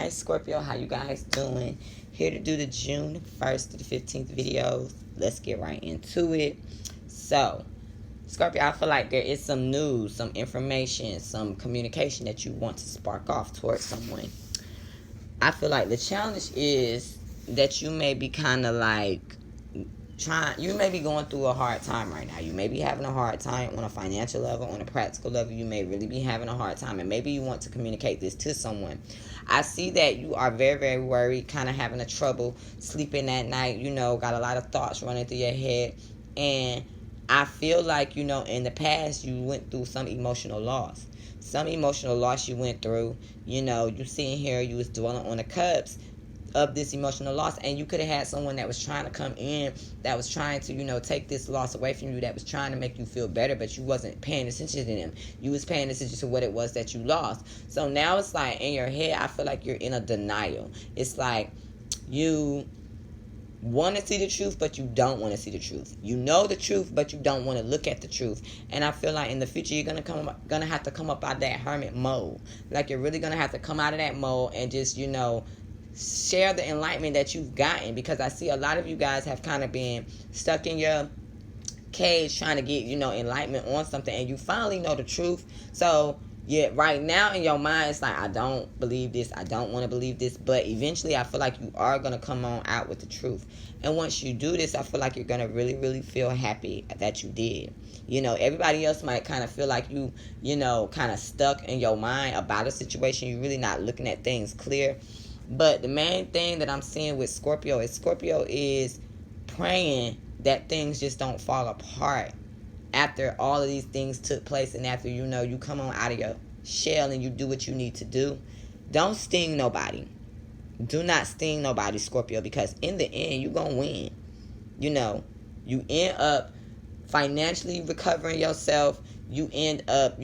guys, Scorpio. How you guys doing? Here to do the June 1st to the 15th videos. Let's get right into it. So, Scorpio, I feel like there is some news, some information, some communication that you want to spark off towards someone. I feel like the challenge is that you may be kind of like you may be going through a hard time right now. You may be having a hard time on a financial level, on a practical level. You may really be having a hard time, and maybe you want to communicate this to someone. I see that you are very, very worried, kind of having a trouble sleeping at night. Got a lot of thoughts running through your head, and I feel like in the past you went through some emotional loss. Some emotional loss you went through. You sitting here, you was dwelling on the cups of this emotional loss, and you could have had someone that was trying to come in, that was trying to take this loss away from you, that was trying to make you feel better, but you wasn't paying attention to them. You was paying attention to what it was that you lost. So now it's like in your head, I feel like you're in a denial. It's like you want to see the truth, but you don't want to see the truth. You know the truth, but you don't want to look at the truth. And I feel like in the future you're gonna have to come up out of that hermit mode. Like you're really gonna have to come out of that mode and just share the enlightenment that you've gotten, because I see a lot of you guys have kind of been stuck in your cage trying to get enlightenment on something, and you finally know the truth. So yeah, right now in your mind it's like, I don't believe this, I don't want to believe this, but eventually I feel like you are going to come on out with the truth. And once you do this, I feel like you're going to really, really feel happy that you did. Everybody else might kind of feel like you kind of stuck in your mind about a situation. You're really not looking at things clear. But the main thing that I'm seeing with Scorpio is praying that things just don't fall apart after all of these things took place, and after you come on out of your shell and you do what you need to do. Don't sting nobody. Do not sting nobody, Scorpio, because in the end you're going to win. You end up financially recovering yourself. You end up,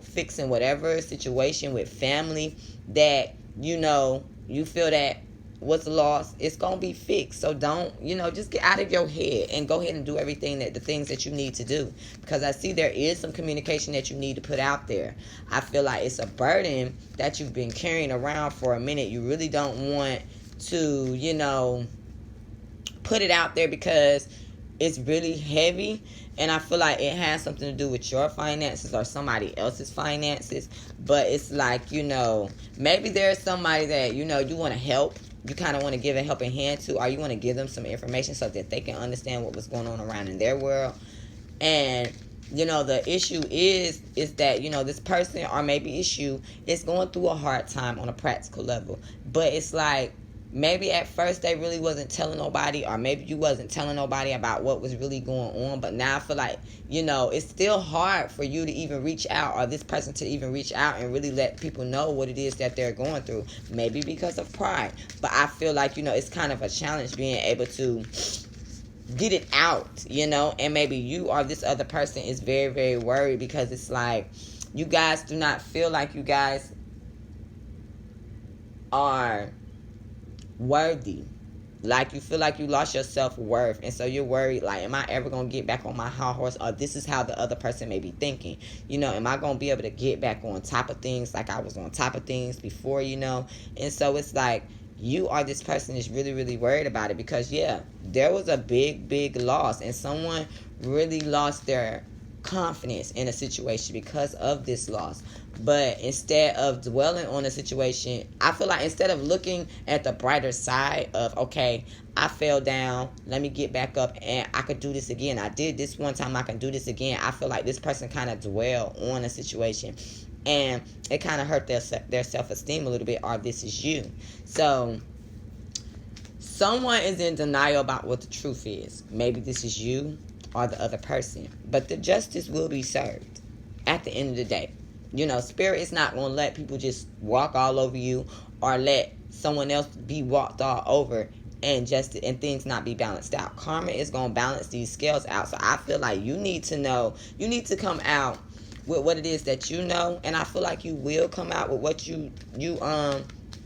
fixing whatever situation with family that you feel that was lost. It's gonna be fixed. So don't just get out of your head and go ahead and do the things that you need to do, because I see there is some communication that you need to put out there. I feel like it's a burden that you've been carrying around for a minute. You really don't want to put it out there because it's really heavy, and I feel like it has something to do with your finances or somebody else's finances. But it's like, maybe there's somebody that, you want to help. You kind of want to give a helping hand to, or you want to give them some information so that they can understand what was going on around in their world. And, the issue is that, this person, or maybe issue, is going through a hard time on a practical level. But it's like, maybe at first they really wasn't telling nobody, or maybe you wasn't telling nobody about what was really going on. But now I feel like, it's still hard for you to even reach out, or this person to even reach out and really let people know what it is that they're going through. Maybe because of pride. But I feel like, it's kind of a challenge being able to get it out, and maybe you or this other person is very, very worried, because it's like you guys do not feel like you guys are worthy. Like you feel like you lost your self-worth, and so you're worried, like, am I ever gonna get back on my high horse? Or this is how the other person may be thinking, am I gonna be able to get back on top of things like I was on top of things before? And so it's like you or this person is really, really worried about it, because there was a big, big loss, and someone really lost their confidence in a situation because of this loss. But instead of dwelling on the situation, I feel like instead of looking at the brighter side of, okay, I fell down, let me get back up and I could do this again. I did this one time, I can do this again. I feel like this person kind of dwell on a situation, and it kind of hurt their self-esteem a little bit, or this is you. So someone is in denial about what the truth is. Maybe this is you or the other person, but the justice will be served at the end of the day. Spirit is not going to let people just walk all over you, or let someone else be walked all over and things not be balanced out. Karma is going to balance these scales out. So I feel like you need to come out with what it is that and I feel like you will come out with what you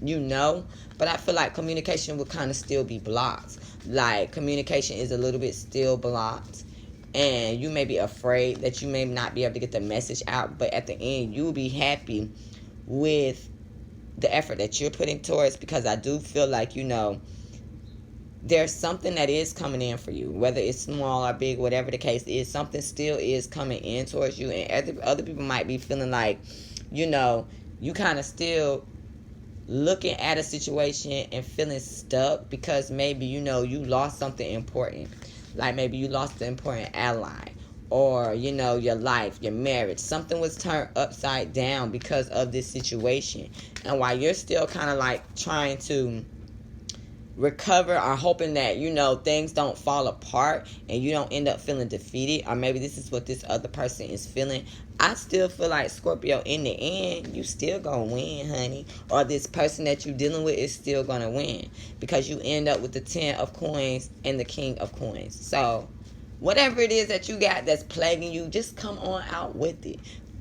know. But I feel like communication will kind of still be blocked. Like communication is a little bit still blocked, and you may be afraid that you may not be able to get the message out, but at the end you will be happy with the effort that you're putting towards, because I do feel like, there's something that is coming in for you, whether it's small or big, whatever the case is. Something still is coming in towards you, and other people might be feeling like, you kind of still looking at a situation and feeling stuck because maybe, you lost something important. Like maybe you lost an important ally, or, your life, your marriage. Something was turned upside down because of this situation. And while you're still kind of like trying to recover, or hoping that, things don't fall apart and you don't end up feeling defeated, or maybe this is what this other person is feeling, I still feel like, Scorpio, in the end, you still gonna win, honey. Or this person that you're dealing with is still gonna win, because you end up with the 10 of coins and the king of coins. So whatever it is that you got that's plaguing you, just come on out with it.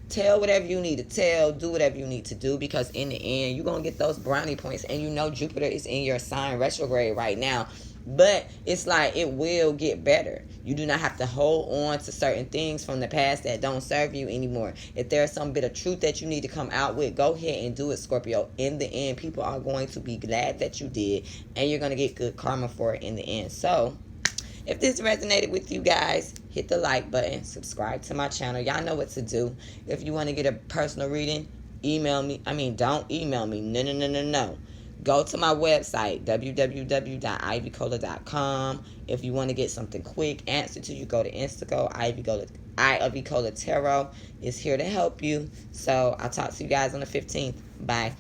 Tell whatever you need to tell, do whatever you need to do, because in the end, you're going to get those brownie points. And Jupiter is in your sign retrograde right now. But it's like it will get better. You do not have to hold on to certain things from the past that don't serve you anymore. If there's some bit of truth that you need to come out with, go ahead and do it, Scorpio. In the end, people are going to be glad that you did, and you're going to get good karma for it in the end. So if this resonated with you guys, hit the like button, subscribe to my channel. Y'all know what to do. If you want to get a personal reading, email me. Don't email me. No. Go to my website, www.eyeofichola.com. If you want to get something quick answered to you, go to Instantgo. Eyeofichola Tarot is here to help you. So I'll talk to you guys on the 15th. Bye.